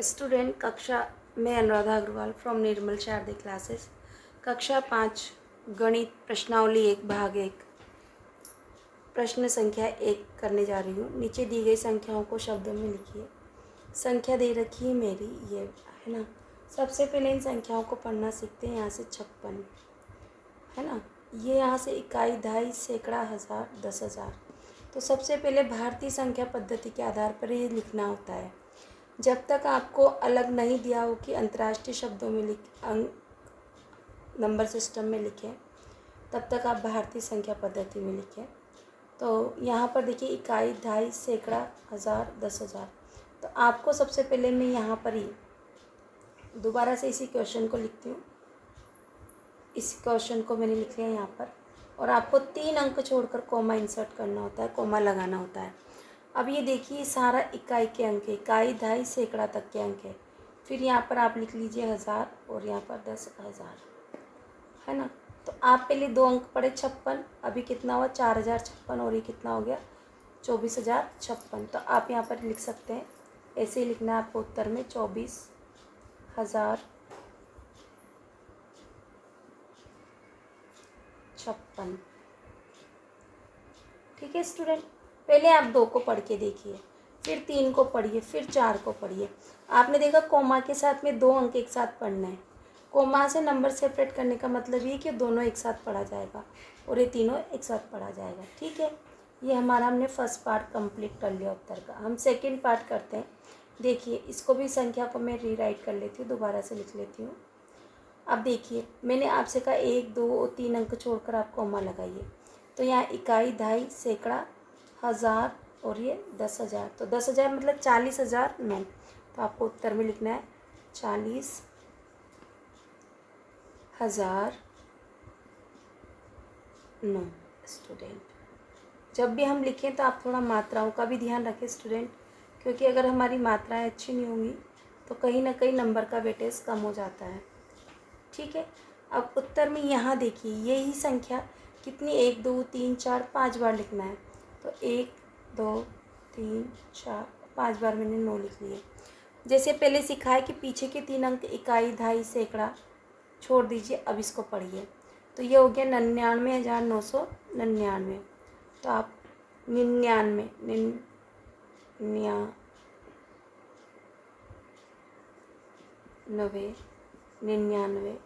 Student कक्षा में Anuradha Agarwal from Nirmal Sharde classes कक्षा 5 गणित प्रश्नावली 1 भाग 1 प्रश्न संख्या 1 करने जा रही हूँ। नीचे दी गई संख्याओं को शब्दों में लिखिए। संख्या दे रखी है मेरी, ये है ना। सबसे पहले इन संख्याओं को पढ़ना सीखते हैं। यहाँ से 56 है ना, ये यहाँ से इकाई, दहाई, सैकड़ा, हज़ार, 10,000। तो सबसे पहले भारतीय संख्या पद्धति के आधार पर ये लिखना होता है। जब तक आपको अलग नहीं दिया हो कि अंतर्राष्ट्रीय शब्दों में अंक नंबर सिस्टम में लिखें, तब तक आप भारतीय संख्या पद्धति में लिखें। तो यहाँ पर देखिए इकाई, दहाई, सैकड़ा, हज़ार, 10,000। तो आपको सबसे पहले मैं यहाँ पर ही दोबारा से इसी क्वेश्चन को लिखती हूँ। इस क्वेश्चन को मैंने लिख लिया यहाँ पर, और आपको 3 अंक छोड़कर कोमा इंसर्ट करना होता है, कोमा लगाना होता है। अब ये देखिए सारा इकाई के अंक है, इकाई, दहाई, सैकड़ा तक के अंक है। फिर यहाँ पर आप लिख लीजिए 1000 और यहाँ पर 10,000, है ना। तो आप पहले 2 अंक पढ़े 56, अभी कितना हुआ 4056, और ये कितना हो गया 24,056। तो आप यहाँ पर लिख सकते हैं, ऐसे ही लिखना है आपको उत्तर में 24,056। ठीक है स्टूडेंट, पहले आप 2 को पढ़ के देखिए, फिर 3 को पढ़िए, फिर 4 को पढ़िए। आपने देखा कोमा के साथ में 2 अंक एक साथ पढ़ना है। कोमा से नंबर सेपरेट करने का मतलब ये कि दोनों एक साथ पढ़ा जाएगा और ये तीनों एक साथ पढ़ा जाएगा। ठीक है, ये हमारा हमने फर्स्ट पार्ट कंप्लीट कर लिया उत्तर का। हम सेकंड पार्ट करते हैं। देखिए इसको भी संख्या को मैं रीराइट कर लेती हूँ, दोबारा से लिख लेती हूँ। अब देखिए मैंने आपसे कहा 1, 2 और 3 अंक छोड़कर आप कोमा लगाइए। तो यहाँ इकाई, दहाई, सैकड़ा, हज़ार और ये 10,000। तो 10,000 मतलब 40,009। तो आपको उत्तर में लिखना है 40,009। स्टूडेंट जब भी हम लिखें तो आप थोड़ा मात्राओं का भी ध्यान रखें स्टूडेंट, क्योंकि अगर हमारी मात्राएं अच्छी नहीं होंगी तो कहीं ना कहीं नंबर का वेटेज कम हो जाता है। ठीक है, अब उत्तर में यहाँ देखिए यही संख्या कितनी 1, 2, 3, 4, 5 बार लिखना है। तो 1, 2, 3, 4, 5 बार मैंने 9 लिख लिए। जैसे पहले सिखाया कि पीछे के 3 अंक इकाई, दहाई, सैकड़ा छोड़ दीजिए। अब इसको पढ़िए। तो ये हो गया 99,999। तो आप 99 99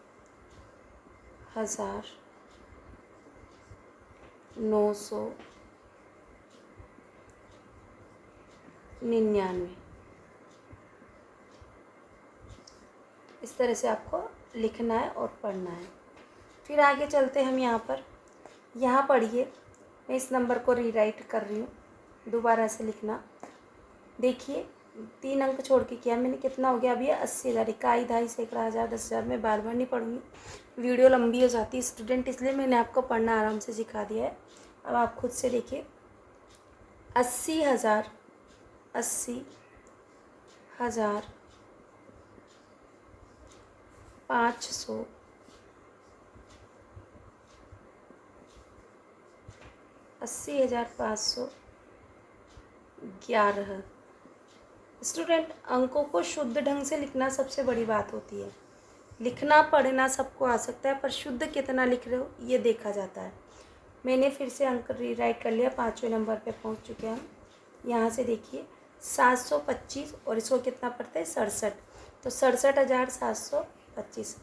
हज़ार 999। इस तरह से आपको लिखना है और पढ़ना है। फिर आगे चलते हम यहाँ पढ़िए। मैं इस नंबर को रीराइट कर रही हूँ, दोबारा से लिखना। देखिए 3 अंक छोड़ के किया मैंने, कितना हो गया अभी 80,000। इकाई, दहाई, सैकड़ा, हज़ार, 10,000। मैं बार बार नहीं पढ़ूँगी, वीडियो लंबी हो जाती है स्टूडेंट, इसलिए मैंने आपको पढ़ना आराम से सिखा दिया है। अब आप खुद से देखिए 80,000, 80,000, 500, 80,511। स्टूडेंट अंकों को शुद्ध ढंग से लिखना सबसे बड़ी बात होती है। लिखना पढ़ना सबको आ सकता है, पर शुद्ध कितना लिख रहे हो ये देखा जाता है। मैंने फिर से अंक रीराइट कर लिया, 5वें नंबर पे पहुंच चुके हैं हम। यहाँ से देखिए 725 और इसको कितना पड़ता है 67। तो 67,725,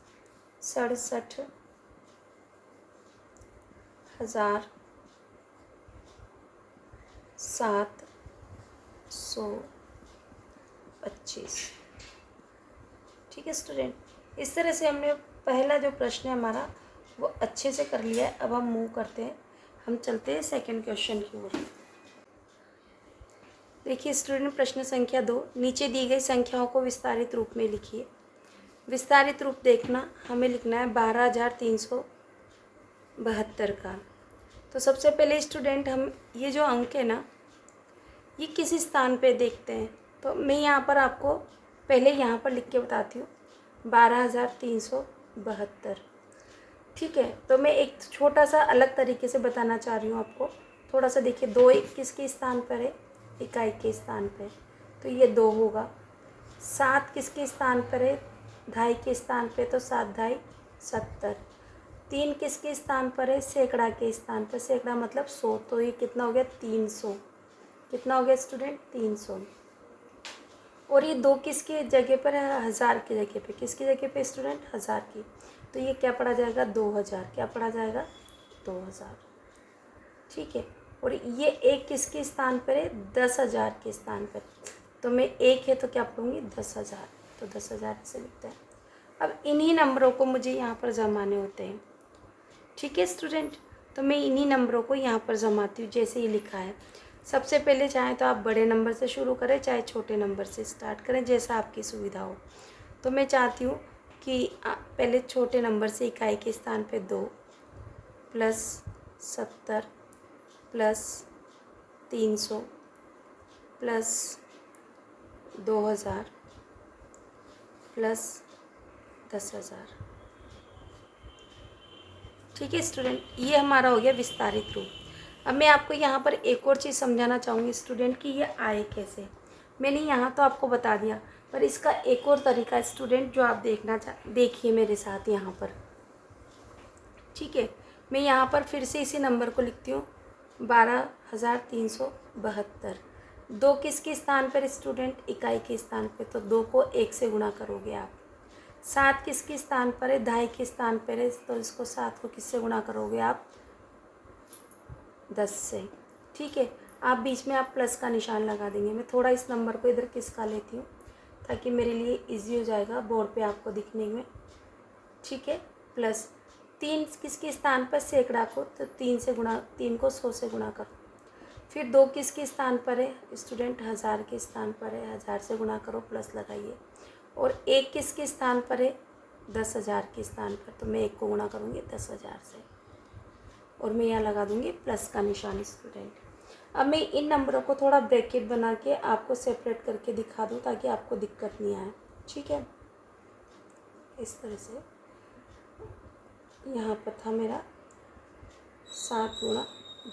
67,725। ठीक है स्टूडेंट, इस तरह से हमने पहला जो प्रश्न है हमारा वो अच्छे से कर लिया है। अब हम मूव करते हैं, हम चलते हैं सेकंड क्वेश्चन की ओर। देखिए स्टूडेंट प्रश्न संख्या 2, नीचे दी गई संख्याओं को विस्तारित रूप में लिखिए। विस्तारित रूप देखना, हमें लिखना है 12,372 का। तो सबसे पहले स्टूडेंट हम ये जो अंक है ना, ये किस स्थान पे देखते हैं। तो मैं यहाँ पर आपको पहले यहाँ पर लिख के बताती हूँ 12,372। ठीक है, तो मैं एक छोटा सा अलग तरीके से बताना चाह रही हूँ आपको। थोड़ा सा देखिए 2 किसके स्थान पर है, इकाई के स्थान पे। तो ये 2 होगा। 7 किसके स्थान पर है, ढाई के स्थान पे, तो 7 ढाई 70। 3 किसके स्थान पर है, सैकड़ा के स्थान पर, सैकड़ा मतलब 100, तो ये कितना हो गया 300। कितना हो गया स्टूडेंट 300। और ये 2 किसकी जगह पर है, 1000 की जगह पे, किसकी जगह पे स्टूडेंट 1000 की, तो ये क्या पड़ा जाएगा 2000, क्या पड़ा जाएगा 2000। ठीक है। और ये 1 किसके स्थान पर है, 10,000 के स्थान पर, तो मैं 1 है तो क्या पढ़ूँगी 10,000, तो 10,000 ऐसे लिखते हैं। अब इन्हीं नंबरों को मुझे यहाँ पर जमाने होते हैं। ठीक है स्टूडेंट, तो मैं इन्हीं नंबरों को यहाँ पर जमाती हूँ जैसे ये लिखा है। सबसे पहले चाहे तो आप बड़े नंबर से शुरू करें, चाहे छोटे नंबर से स्टार्ट करें, जैसा आपकी सुविधा हो। तो मैं चाहती हूँ कि पहले छोटे नंबर से इकाई के स्थान पे 2 प्लस 70 प्लस 300 प्लस 2000 प्लस 10,000। ठीक है स्टूडेंट, ये हमारा हो गया विस्तारित रूप। अब मैं आपको यहाँ पर एक और चीज़ समझाना चाहूँगी स्टूडेंट कि ये आए कैसे। मैंने यहाँ तो आपको बता दिया, पर इसका एक और तरीका स्टूडेंट जो आप देखिए मेरे साथ यहाँ पर। ठीक है, मैं यहाँ पर फिर से इसी नंबर को लिखती हूँ 12,372। 2 किसके स्थान पर स्टूडेंट, इकाई के स्थान पर, तो 2 को 1 से गुणा करोगे आप। 7 किसके स्थान पर है, ढाई के स्थान पर है, तो इसको 7 को किससे गुणा करोगे आप 10 से। ठीक है, आप बीच में आप प्लस का निशान लगा देंगे। मैं थोड़ा इस नंबर को इधर किसका लेती हूँ ताकि मेरे लिए इजी हो जाएगा बोर्ड पे आपको दिखने में। ठीक है, प्लस 3 किसके स्थान पर, सैकड़ा को, तो 3 को 100 से गुणा करो। फिर 2 किसके स्थान पर है स्टूडेंट, 1000 के स्थान पर है, 1000 से गुणा करो, प्लस लगाइए। और 1 किसके स्थान पर है, 10,000 के स्थान पर, तो मैं 1 को गुणा करूँगी 10,000 से, और मैं यहाँ लगा दूँगी प्लस का निशान स्टूडेंट। अब मैं इन नंबरों को थोड़ा ब्रैकेट बना के आपको सेपरेट करके दिखा दूँ ताकि आपको दिक्कत नहीं आए। ठीक है, इस तरह से यहाँ पर था मेरा 7 गुणा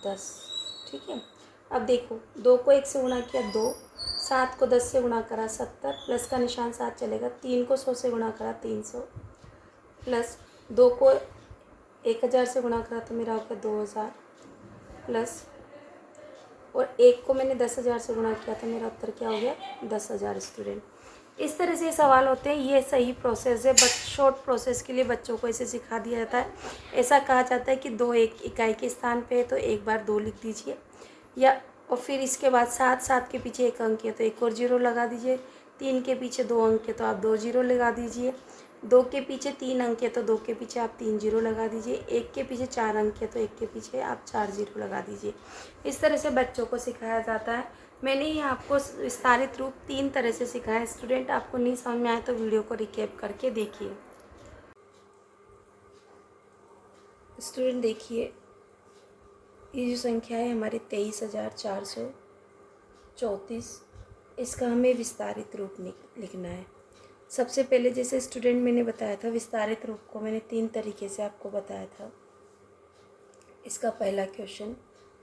10। ठीक है, अब देखो 2 को 1 से गुणा किया 2, 7 को 10 से गुणा करा 70, प्लस का निशान साथ चलेगा। 3 को 100 से गुणा करा 300, प्लस 2 को 1000 से गुणा करा तो मेरा हो गया 2000, प्लस और 1 को मैंने 10,000 से गुणा किया तो मेरा उत्तर क्या हो गया 10,000 स्टूडेंट। इस तरह से सवाल होते हैं, ये सही प्रोसेस है, बट शॉर्ट प्रोसेस के लिए बच्चों को ऐसे सिखा दिया जाता है। ऐसा कहा जाता है कि 2 एक इकाई के स्थान पे है तो एक बार 2 लिख दीजिए, या और फिर इसके बाद 7 7 के पीछे 1 अंक है तो एक और 0 लगा दीजिए। 3 के पीछे 2 अंक है तो आप 2 0 लगा दीजिए। 2 के पीछे 3 अंक है तो 2 के पीछे आप 3 0 लगा दीजिए। 1 के पीछे 4 अंक है तो 1 के पीछे आप 4 0 लगा दीजिए। इस तरह से बच्चों को सिखाया जाता है। मैंने ही आपको विस्तारित रूप 3 तरह से सिखाया। स्टूडेंट आपको नहीं समझ में आए तो वीडियो को रिकैप करके देखिए। स्टूडेंट देखिए, ये जो संख्या है हमारी 23,434, इसका हमें विस्तारित रूप लिखना है। सबसे पहले जैसे स्टूडेंट मैंने बताया था, विस्तारित रूप को मैंने 3 तरीके से आपको बताया था। इसका पहला क्वेश्चन,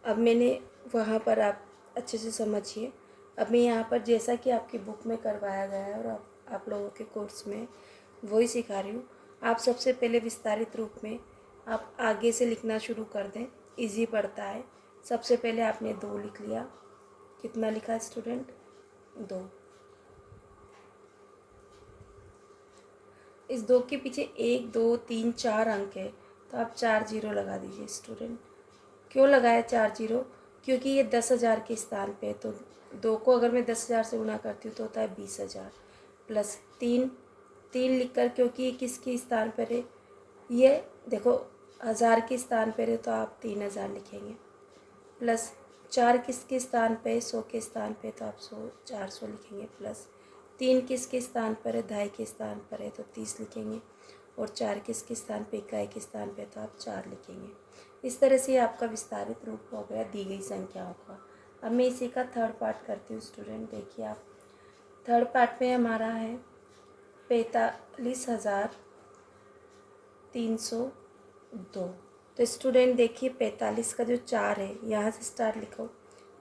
अब मैंने वहाँ पर आप अच्छे से समझिए। अब मैं यहाँ पर जैसा कि आपकी बुक में करवाया गया है और आप लोगों के कोर्स में वही सिखा रही हूँ। आप सबसे पहले विस्तारित रूप में आप आगे से लिखना शुरू कर दें, इजी पड़ता है। सबसे पहले आपने 2 लिख लिया, कितना लिखा स्टूडेंट 2। इस 2 के पीछे 1 2 3 4 अंक है तो आप 4 0 लगा दीजिए स्टूडेंट। क्यों लगाया 4 0? क्योंकि ये 10,000 के स्थान पे है, तो 2 को अगर मैं 10,000 से गुणा करती हूँ तो होता है 20,000, प्लस 3 लिख कर, क्योंकि ये किसके स्थान पर है, ये देखो 1000 के स्थान पर है तो आप 3,000 लिखेंगे, प्लस 4 किसके स्थान पे है, 100 के स्थान पे, तो आप 400 लिखेंगे, प्लस 3 किसके स्थान पर है, ढाई के स्थान पर है तो 30 लिखेंगे, और 4 किसके स्थान पे, इकाई के स्थान पे, तो आप 4 लिखेंगे। इस तरह से आपका विस्तारित रूप हो गया दी गई संख्याओं का। अब मैं इसी का थर्ड पार्ट करती हूँ स्टूडेंट। देखिए आप, थर्ड पार्ट में हमारा है 45,302। तो स्टूडेंट देखिए 45 का जो 4 है यहाँ से स्टार लिखो।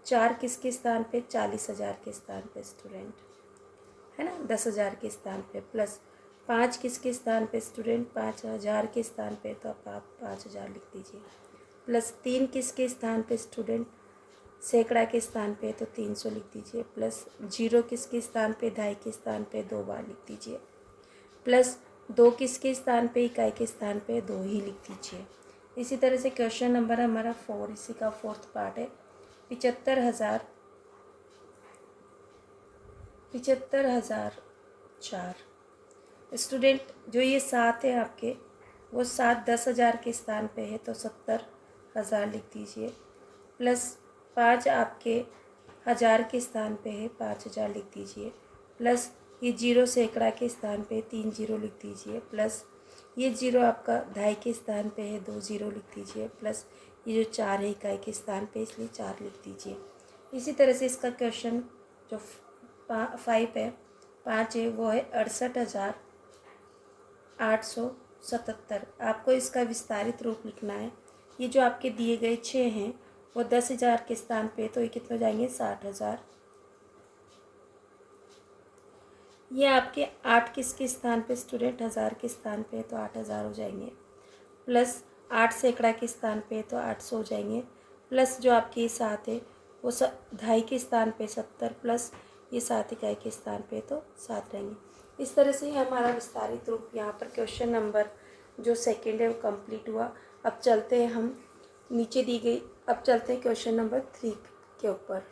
4 किसके स्थान पे, 40,000 के स्थान पे स्टूडेंट है ना, 10,000 के स्थान पे, प्लस 5 किसके स्थान पे स्टूडेंट, 5,000 के स्थान पे, तो आप 5,000 लिख दीजिए, प्लस 3 किसके स्थान पे स्टूडेंट, सैकड़ा के स्थान पे, तो 300 लिख दीजिए, प्लस 0 किसके स्थान पे, दहाई के स्थान पे 2 बार लिख दीजिए, प्लस 2 किसके स्थान पे, इकाई के स्थान पे 2 ही लिख दीजिए। इसी तरह से क्वेश्चन नंबर हमारा 4, इसी का 4th पार्ट है। 75,004 स्टूडेंट, जो ये 7 है आपके, वो 7 10,000 के स्थान पे है, तो 70,000 लिख दीजिए, प्लस 5 आपके 1000 के स्थान पे है, 5,000 लिख दीजिए, प्लस ये 0 सैकड़ा के स्थान पे 3 0 लिख दीजिए, प्लस ये 0 आपका दहाई के स्थान पे है, 2 0 लिख दीजिए, प्लस ये जो 4 है इकाई के स्थान पे, इसलिए 4 लिख दीजिए। इसी तरह से इसका क्वेश्चन जो 5 है, 5 है, वो है 68,877। आपको इसका विस्तारित रूप लिखना है। ये जो आपके दिए गए 6 हैं वो 10,000 के स्थान पे, तो ये कितने हो जाएंगे, 60,000। ये आपके 8 किसके स्थान पे स्टूडेंट, 1000 के स्थान पे, तो 8,000 हो जाएंगे, प्लस 8 सैकड़ा के स्थान पे, तो 800 हो जाएंगे, प्लस जो आपके 7 है वो दहाई के स्थान पे 70, प्लस ये 7 इकाई के स्थान पे, तो 7 रहेंगे। इस तरह से हमारा विस्तारित रूप यहाँ पर क्वेश्चन नंबर जो सेकंड है वो कंप्लीट हुआ। अब चलते हैं हम नीचे दी गई, अब चलते हैं क्वेश्चन नंबर 3 के ऊपर।